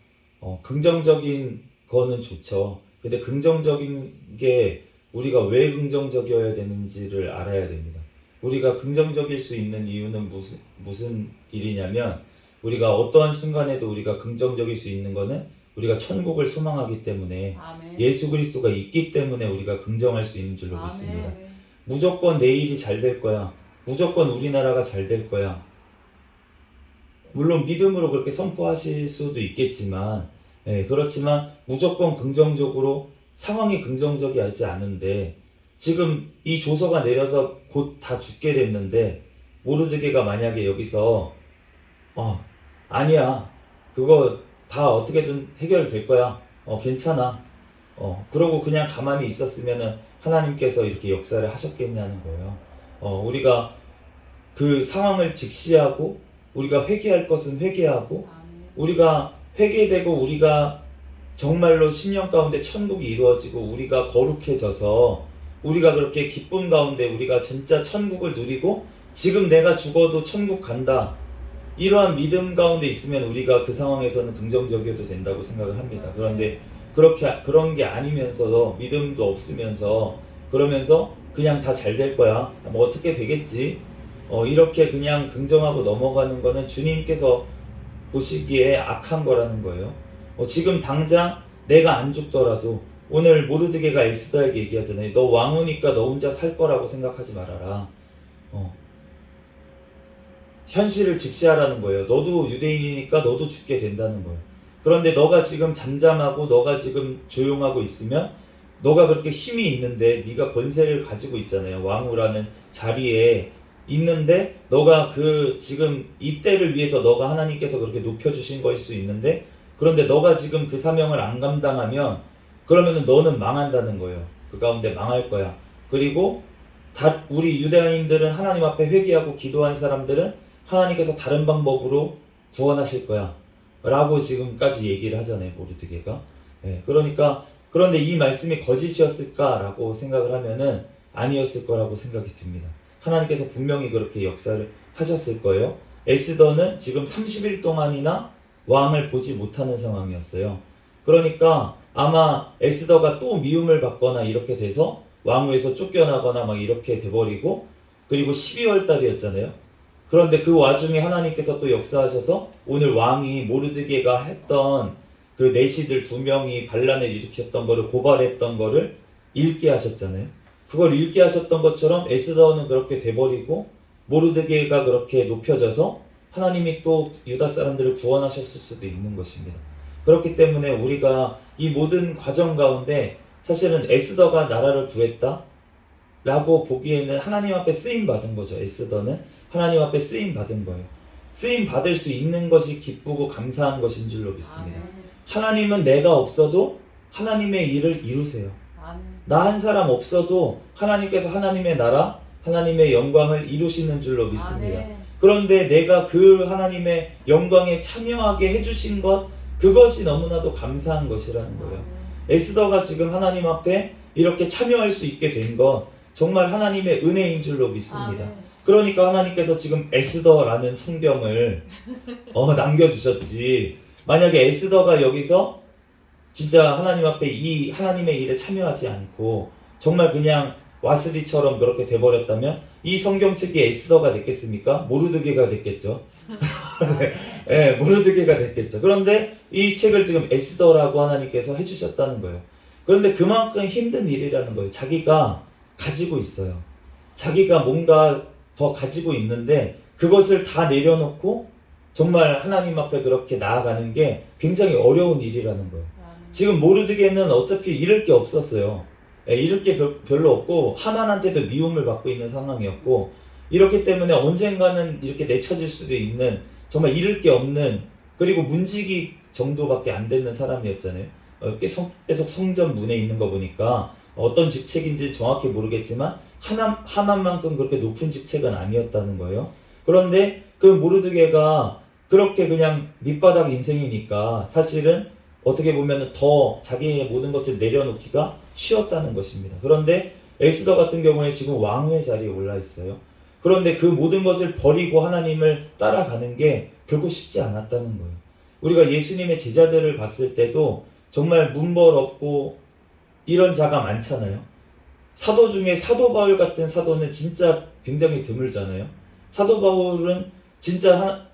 긍정적인 거는 좋죠. 근데 긍정적인 게 우리가 왜 긍정적이어야 되는지를 알아야 됩니다. 우리가 긍정적일 수 있는 이유는 무슨 일이냐면, 우리가 어떠한 순간에도 우리가 긍정적일 수 있는 거는 우리가 천국을 소망하기 때문에, 아멘. 예수 그리스도가 있기 때문에 우리가 긍정할 수 있는 줄로 아멘. 믿습니다. 무조건 내일이 잘 될 거야. 무조건 우리나라가 잘 될 거야. 물론 믿음으로 그렇게 선포하실 수도 있겠지만, 그렇지만 무조건 긍정적으로, 상황이 긍정적이지 않은데, 지금 이 조서가 내려서 곧 다 죽게 됐는데 모르드게가 만약에 여기서 아니야, 그거 다 어떻게든 해결될 거야, 괜찮아, 그러고 그냥 가만히 있었으면은 하나님께서 이렇게 역사를 하셨겠냐는 거예요. 우리가 그 상황을 직시하고 우리가 회개할 것은 회개하고, 우리가 회개되고 우리가 정말로 10년 가운데 천국이 이루어지고 우리가 거룩해져서 우리가 그렇게 기쁨 가운데 우리가 진짜 천국을 누리고 지금 내가 죽어도 천국 간다, 이러한 믿음 가운데 있으면 우리가 그 상황에서는 긍정적이어도 된다고 생각을 합니다. 그런데 그런 게 아니면서도, 믿음도 없으면서 그러면서 그냥 다 잘 될 거야, 뭐 어떻게 되겠지, 이렇게 그냥 긍정하고 넘어가는 거는 주님께서 보시기에 악한 거라는 거예요. 지금 당장 내가 안 죽더라도, 오늘 모르드게가 에스더에게 얘기하잖아요. 너 왕후니까 너 혼자 살 거라고 생각하지 말아라. 현실을 직시하라는 거예요. 너도 유대인이니까 너도 죽게 된다는 거예요. 그런데 너가 지금 잠잠하고 너가 지금 조용하고 있으면, 너가 그렇게 힘이 있는데, 네가 권세를 가지고 있잖아요. 왕후라는 자리에 있는데, 너가 그 지금 이때를 위해서 너가 하나님께서 그렇게 높여주신 거일 수 있는데, 그런데 너가 지금 그 사명을 안 감당하면 그러면은 너는 망한다는 거예요. 그 가운데 망할 거야. 그리고 우리 유대인들은 하나님 앞에 회개하고 기도한 사람들은 하나님께서 다른 방법으로 구원하실 거야 라고 지금까지 얘기를 하잖아요, 모르드게가. 그런데 이 말씀이 거짓이었을까라고 생각을 하면은 아니었을 거라고 생각이 듭니다. 하나님께서 분명히 그렇게 역사를 하셨을 거예요. 에스더는 지금 30일 동안이나 왕을 보지 못하는 상황이었어요. 그러니까 아마 에스더가 또 미움을 받거나 이렇게 돼서 왕후에서 쫓겨나거나 막 이렇게 돼버리고, 그리고 12월 달이었잖아요. 그런데 그 와중에 하나님께서 또 역사하셔서 오늘 왕이 모르드게가 했던 그 내시들 2명이 반란을 일으켰던 거를, 고발했던 거를 읽게 하셨잖아요. 그걸 읽게 하셨던 것처럼 에스더는 그렇게 돼버리고 모르드게가 그렇게 높여져서 하나님이 또 유다 사람들을 구원하셨을 수도 있는 것입니다. 그렇기 때문에 우리가 이 모든 과정 가운데 사실은 에스더가 나라를 구했다 라고 보기에는 하나님 앞에 쓰임 받은 거죠. 에스더는 하나님 앞에 쓰임 받은 거예요. 쓰임 받을 수 있는 것이 기쁘고 감사한 것인 줄로 믿습니다. 하나님은 내가 없어도 하나님의 일을 이루세요. 나 한 사람 없어도 하나님께서 하나님의 나라, 하나님의 영광을 이루시는 줄로 믿습니다. 그런데 내가 그 하나님의 영광에 참여하게 해주신 것, 그것이 너무나도 감사한 것이라는 거예요. 에스더가 지금 하나님 앞에 이렇게 참여할 수 있게 된 것, 정말 하나님의 은혜인 줄로 믿습니다. 그러니까 하나님께서 지금 에스더라는 성경을 남겨주셨지, 만약에 에스더가 여기서 진짜 하나님 앞에 이 하나님의 일에 참여하지 않고 정말 그냥 와스리처럼 그렇게 돼버렸다면 이 성경책이 에스더가 됐겠습니까? 모르드게가 됐겠죠. 모르드게가 됐겠죠. 그런데 이 책을 지금 에스더라고 하나님께서 해주셨다는 거예요. 그런데 그만큼 힘든 일이라는 거예요. 자기가 가지고 있어요. 자기가 뭔가 더 가지고 있는데 그것을 다 내려놓고 정말 하나님 앞에 그렇게 나아가는 게 굉장히 어려운 일이라는 거예요. 지금 모르드게는 어차피 잃을 게 없었어요. 잃을 게 별로 없고 하만한테도 미움을 받고 있는 상황이었고, 이렇기 때문에 언젠가는 이렇게 내쳐질 수도 있는 정말 잃을 게 없는, 그리고 문지기 정도밖에 안 되는 사람이었잖아요. 계속 성전 문에 있는 거 보니까 어떤 직책인지 정확히 모르겠지만 하만만큼 그렇게 높은 직책은 아니었다는 거예요. 그런데 그 모르드게가 그렇게 그냥 밑바닥 인생이니까 사실은 어떻게 보면 더 자기의 모든 것을 내려놓기가 쉬웠다는 것입니다. 그런데 에스더 같은 경우에 지금 왕의 자리에 올라 있어요. 그런데 그 모든 것을 버리고 하나님을 따라가는 게 결코 쉽지 않았다는 거예요. 우리가 예수님의 제자들을 봤을 때도 정말 문벌 없고 이런 자가 많잖아요. 사도 중에 사도 바울 같은 사도는 진짜 굉장히 드물잖아요. 사도 바울은 진짜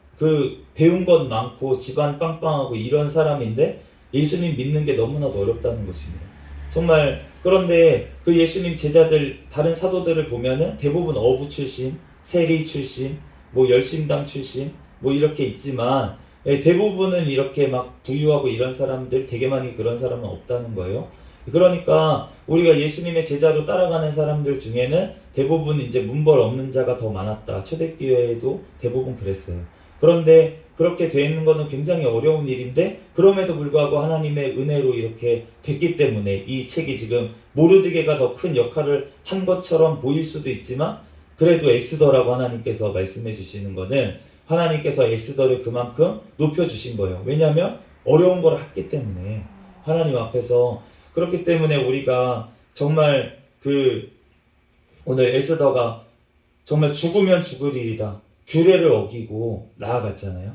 배운 것 많고 집안 빵빵하고 이런 사람인데 예수님 믿는 게 너무나도 어렵다는 것입니다. 정말. 그런데 그 예수님 제자들 다른 사도들을 보면은 대부분 어부 출신, 세리 출신, 열심당 출신 이렇게 있지만 대부분은 이렇게 막 부유하고 이런 사람들, 되게 많이 그런 사람은 없다는 거예요. 그러니까 우리가 예수님의 제자로 따라가는 사람들 중에는 대부분 이제 문벌 없는 자가 더 많았다. 초대교회에도 대부분 그랬어요. 그런데 그렇게 돼 있는 거는 굉장히 어려운 일인데, 그럼에도 불구하고 하나님의 은혜로 이렇게 됐기 때문에 이 책이 지금 모르드게가 더 큰 역할을 한 것처럼 보일 수도 있지만, 그래도 에스더라고 하나님께서 말씀해 주시는 거는 하나님께서 에스더를 그만큼 높여주신 거예요. 왜냐하면 어려운 걸 했기 때문에 하나님 앞에서. 그렇기 때문에 우리가 정말 오늘 에스더가 정말 죽으면 죽을 일이다, 규례를 어기고 나아갔잖아요.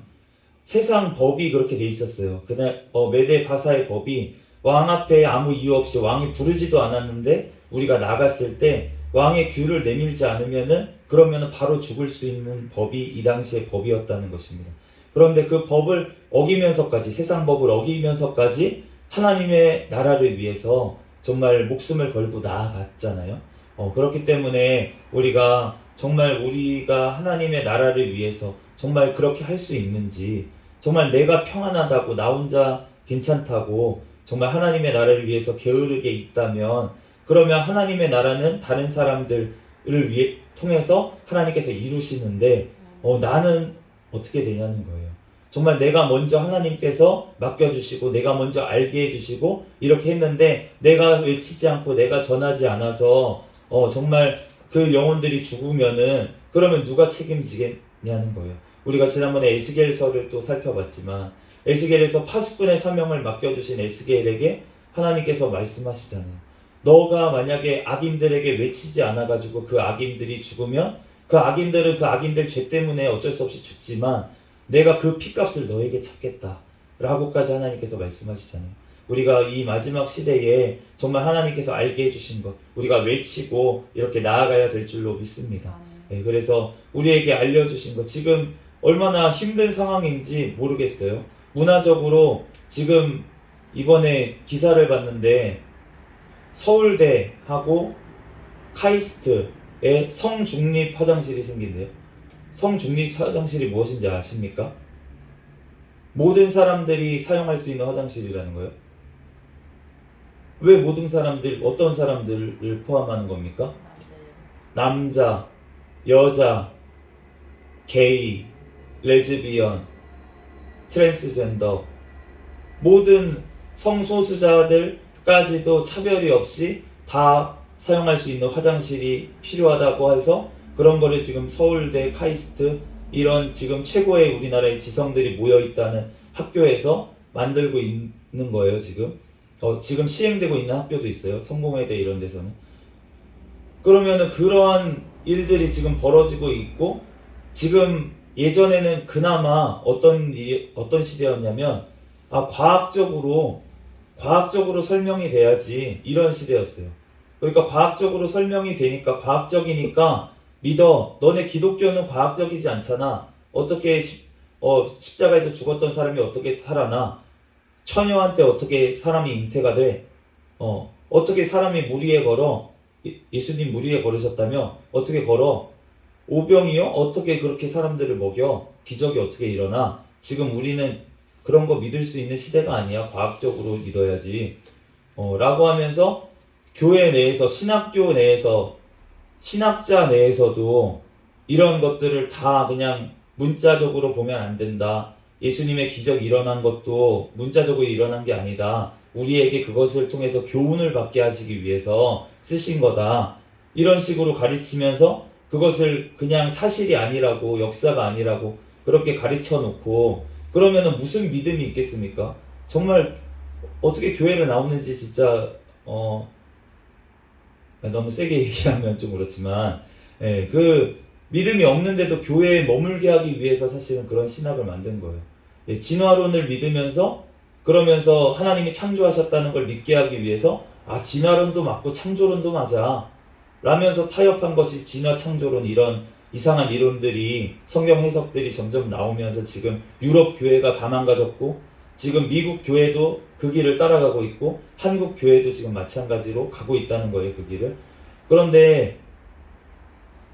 세상 법이 그렇게 돼 있었어요. 그날 메데 바사의 법이 왕 앞에 아무 이유 없이 왕이 부르지도 않았는데 우리가 나갔을 때 왕의 규를 내밀지 않으면은 그러면은 바로 죽을 수 있는 법이 이 당시의 법이었다는 것입니다. 그런데 그 법을 어기면서까지, 세상 법을 어기면서까지 하나님의 나라를 위해서 정말 목숨을 걸고 나아갔잖아요. 그렇기 때문에 우리가 하나님의 나라를 위해서 정말 그렇게 할 수 있는지, 정말 내가 평안하다고, 나 혼자 괜찮다고 정말 하나님의 나라를 위해서 게으르게 있다면, 그러면 하나님의 나라는 다른 사람들을 통해서 하나님께서 이루시는데 나는 어떻게 되냐는 거예요. 정말 내가 먼저 하나님께서 맡겨주시고 내가 먼저 알게 해주시고 이렇게 했는데 내가 외치지 않고 내가 전하지 않아서 정말 그 영혼들이 죽으면은 그러면 누가 책임지겠냐는 거예요. 우리가 지난번에 에스겔서를 또 살펴봤지만 에스겔에서 파수꾼의 사명을 맡겨주신 에스겔에게 하나님께서 말씀하시잖아요. 너가 만약에 악인들에게 외치지 않아가지고 그 악인들이 죽으면 그 악인들은 그 악인들 죄 때문에 어쩔 수 없이 죽지만 내가 그 피값을 너에게 찾겠다 라고까지 하나님께서 말씀하시잖아요. 우리가 이 마지막 시대에 정말 하나님께서 알게 해주신 것, 우리가 외치고 이렇게 나아가야 될 줄로 믿습니다. 그래서 우리에게 알려주신 것, 지금 얼마나 힘든 상황인지 모르겠어요. 문화적으로 지금 이번에 기사를 봤는데 서울대하고 카이스트에 성중립 화장실이 생긴대요. 성중립 화장실이 무엇인지 아십니까? 모든 사람들이 사용할 수 있는 화장실이라는 거예요. 왜 모든 사람들, 어떤 사람들을 포함하는 겁니까? 남자, 여자, 게이, 레즈비언, 트랜스젠더, 모든 성소수자들까지도 차별이 없이 다 사용할 수 있는 화장실이 필요하다고 해서 그런 거를 지금 서울대, 카이스트 이런 지금 최고의 우리나라의 지성들이 모여있다는 학교에서 만들고 있는 거예요. 지금 시행되고 있는 학교도 있어요. 성공회대 이런 데서는. 그러면은 그러한 일들이 지금 벌어지고 있고, 지금 예전에는 그나마 어떤 시대였냐면 과학적으로 설명이 돼야지 이런 시대였어요. 그러니까 과학적으로 설명이 되니까, 과학적이니까 믿어. 너네 기독교는 과학적이지 않잖아. 어떻게 십자가에서 죽었던 사람이 어떻게 살아나? 처녀한테 어떻게 사람이 잉태가 돼? 어떻게 사람이 물 위에 걸어? 예수님 물 위에 걸으셨다며? 어떻게 걸어? 오병이요? 어떻게 그렇게 사람들을 먹여? 기적이 어떻게 일어나? 지금 우리는 그런 거 믿을 수 있는 시대가 아니야. 과학적으로 믿어야지. 라고 하면서 교회 내에서, 신학교 내에서, 신학자 내에서도 이런 것들을 다 그냥 문자적으로 보면 안 된다. 예수님의 기적이 일어난 것도 문자적으로 일어난 게 아니다. 우리에게 그것을 통해서 교훈을 받게 하시기 위해서 쓰신 거다. 이런 식으로 가르치면서 그것을 그냥 사실이 아니라고, 역사가 아니라고 그렇게 가르쳐 놓고, 그러면은 무슨 믿음이 있겠습니까? 정말 어떻게 교회를 나오는지 진짜 너무 세게 얘기하면 좀 그렇지만, 그 믿음이 없는데도 교회에 머물게 하기 위해서 사실은 그런 신학을 만든 거예요. 진화론을 믿으면서, 그러면서 하나님이 창조하셨다는 걸 믿게 하기 위해서 진화론도 맞고 창조론도 맞아 라면서 타협한 것이 진화 창조론, 이런 이상한 이론들이, 성경 해석들이 점점 나오면서 지금 유럽 교회가 다 망가졌고, 지금 미국 교회도 그 길을 따라가고 있고, 한국 교회도 지금 마찬가지로 가고 있다는 거예요, 그 길을. 그런데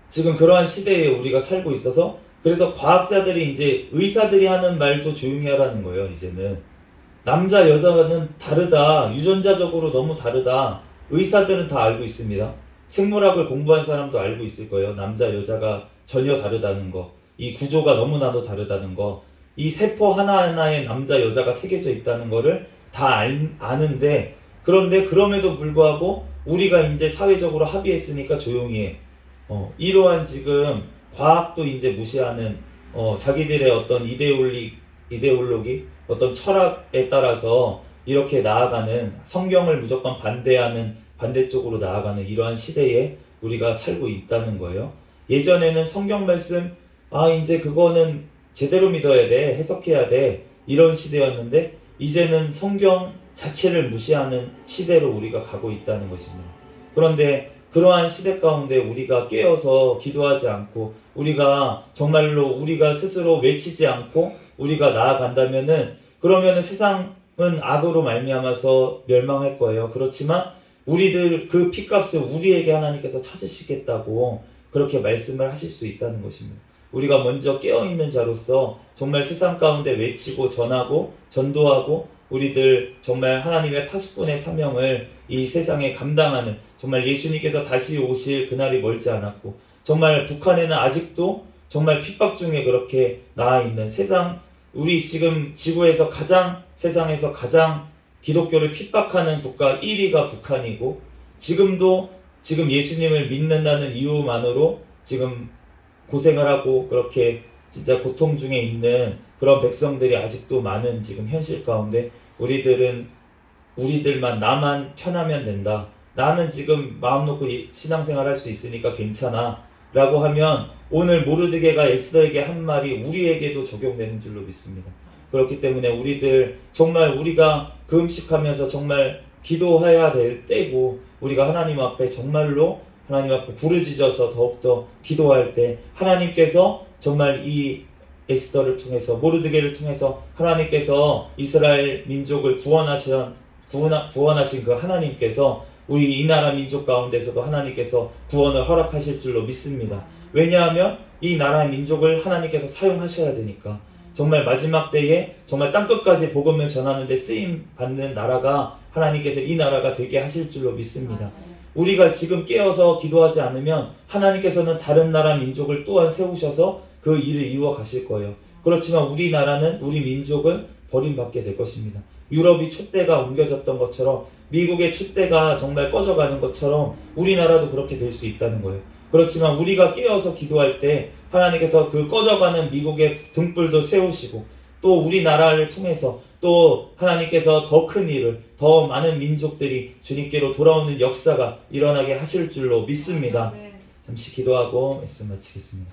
지금 그러한 시대에 우리가 살고 있어서, 그래서 과학자들이, 이제 의사들이 하는 말도 조용히 하라는 거예요. 이제는 남자 여자는 다르다, 유전자적으로 너무 다르다, 의사들은 다 알고 있습니다. 생물학을 공부한 사람도 알고 있을 거예요. 남자 여자가 전혀 다르다는 거, 이 구조가 너무나도 다르다는 거, 이 세포 하나하나에 남자 여자가 새겨져 있다는 거를 다 아는데, 그런데 그럼에도 불구하고 우리가 이제 사회적으로 합의했으니까 조용히 해. 이러한 지금 과학도 이제 무시하는, 자기들의 어떤 이데올로기, 어떤 철학에 따라서 이렇게 나아가는, 성경을 무조건 반대하는, 반대쪽으로 나아가는 이러한 시대에 우리가 살고 있다는 거예요. 예전에는 성경 말씀, 이제 그거는 제대로 믿어야 돼, 해석해야 돼, 이런 시대였는데, 이제는 성경 자체를 무시하는 시대로 우리가 가고 있다는 것입니다. 그런데 그러한 시대 가운데 우리가 깨어서 기도하지 않고, 우리가 정말로 우리가 스스로 외치지 않고 우리가 나아간다면은, 그러면은 세상은 악으로 말미암아서 멸망할 거예요. 그렇지만 우리들 그 핏값을 우리에게 하나님께서 찾으시겠다고 그렇게 말씀을 하실 수 있다는 것입니다. 우리가 먼저 깨어있는 자로서 정말 세상 가운데 외치고 전하고 전도하고, 우리들 정말 하나님의 파수꾼의 사명을 이 세상에 감당하는, 정말 예수님께서 다시 오실 그날이 멀지 않았고, 정말 북한에는 아직도 정말 핍박 중에 그렇게 나아 있는, 세상, 우리 지금 지구에서 세상에서 가장 기독교를 핍박하는 국가 1위가 북한이고, 지금 예수님을 믿는다는 이유만으로 지금 고생을 하고 그렇게 진짜 고통 중에 있는 그런 백성들이 아직도 많은 지금 현실 가운데, 우리들만, 나만 편하면 된다, 나는 지금 마음 놓고 신앙생활 할 수 있으니까 괜찮아 라고 하면, 오늘 모르드게가 에스더에게 한 말이 우리에게도 적용되는 줄로 믿습니다. 그렇기 때문에 우리들 정말 우리가 금식하면서 정말 기도해야 될 때고, 우리가 하나님 앞에 정말로 하나님 앞에 부르짖어서 더욱더 기도할 때, 하나님께서 정말 이 에스더를 통해서, 모르드게를 통해서 하나님께서 이스라엘 민족을 구원하신 그 하나님께서 우리 이 나라 민족 가운데서도 하나님께서 구원을 허락하실 줄로 믿습니다. 왜냐하면 이 나라의 민족을 하나님께서 사용하셔야 되니까. 정말 마지막 때에 정말 땅끝까지 복음을 전하는데 쓰임 받는 나라가, 하나님께서 이 나라가 되게 하실 줄로 믿습니다. 우리가 지금 깨어서 기도하지 않으면 하나님께서는 다른 나라 민족을 또한 세우셔서 그 일을 이루어 가실 거예요. 그렇지만 우리나라는, 우리 민족은 버림받게 될 것입니다. 유럽이 촛대가 옮겨졌던 것처럼, 미국의 촛대가 정말 꺼져가는 것처럼 우리나라도 그렇게 될 수 있다는 거예요. 그렇지만 우리가 깨어서 기도할 때 하나님께서 그 꺼져가는 미국의 등불도 세우시고, 또 우리나라를 통해서 또 하나님께서 더 큰 일을, 더 많은 민족들이 주님께로 돌아오는 역사가 일어나게 하실 줄로 믿습니다. 잠시 기도하고 말씀 마치겠습니다.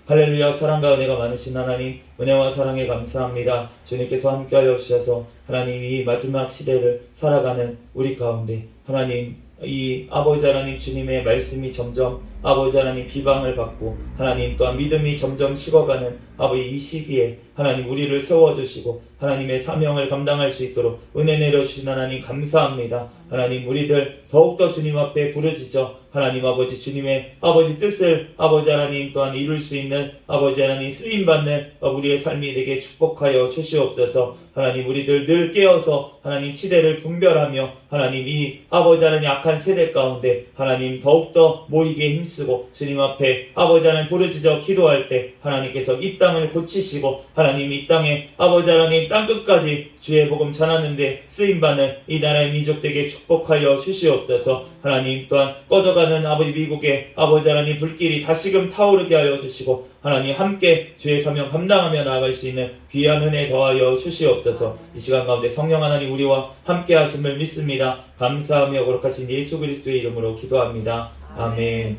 할렐루야. 사랑과 은혜가 많으신 하나님, 은혜와 사랑에 감사합니다. 주님께서 함께하여 주셔서 하나님, 이 마지막 시대를 살아가는 우리 가운데 하나님, 이 아버지 하나님 주님의 말씀이 점점 아버지 하나님 비방을 받고 하나님 또한 믿음이 점점 식어가는 아버지 이 시기에 하나님 우리를 세워주시고 하나님의 사명을 감당할 수 있도록 은혜 내려주신 하나님 감사합니다. 하나님 우리들 더욱더 주님 앞에 부르짖어 하나님 아버지 주님의 아버지 뜻을 아버지 하나님 또한 이룰 수 있는 아버지 하나님 쓰임받는 우리의 삶이 되게 축복하여 주시옵소서. 하나님 우리들 늘 깨어서 하나님 치대를 분별하며 하나님 이 아버지 하나님 악한 세대 가운데 하나님 더욱더 모이게 힘쓰고 주님 앞에 아버지 하나님 부르짖어 기도할 때 하나님께서 이 땅을 고치시고 하나님 이 땅에 아버지 하나님 땅끝까지 주의 복음 전하는데 쓰임받는 이 나라의 민족되게 축복하여 주시옵소서. 하나님 또한 꺼져가는 아버지 미국의 아버지 하나님 불길이 다시금 타오르게 하여 주시고 하나님 함께 주의 사명 감당하며 나아갈 수 있는 귀한 은혜 더하여 주시옵소서. 이 시간 가운데 성령 하나님 우리와 함께 하심을 믿습니다. 감사하며 거룩하신 예수 그리스도의 이름으로 기도합니다. 아멘.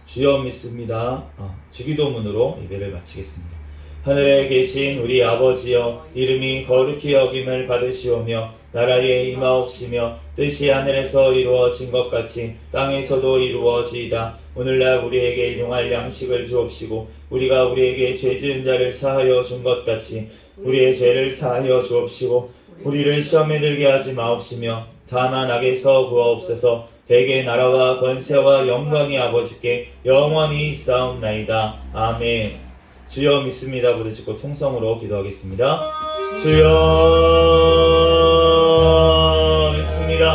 주여 믿습니다. 주기도문으로 예배를 마치겠습니다. 하늘에 계신 우리 아버지여, 이름이 거룩히 여김을 받으시오며 나라에 임하옵시며 뜻이 하늘에서 이루어진 것 같이 땅에서도 이루어지이다. 오늘날 우리에게 일용할 양식을 주옵시고 우리가 우리에게 죄 지은 자를 사하여 준 것 같이 우리의 죄를 사하여 주옵시고 우리를 시험에 들게 하지 마옵시며 다만 악에서 구하옵소서. 대개 나라와 권세와 영광이 아버지께 영원히 있사옵나이다. 아멘. 주여 믿습니다. 부르짖고 통성으로 기도하겠습니다. 주여 믿습니다.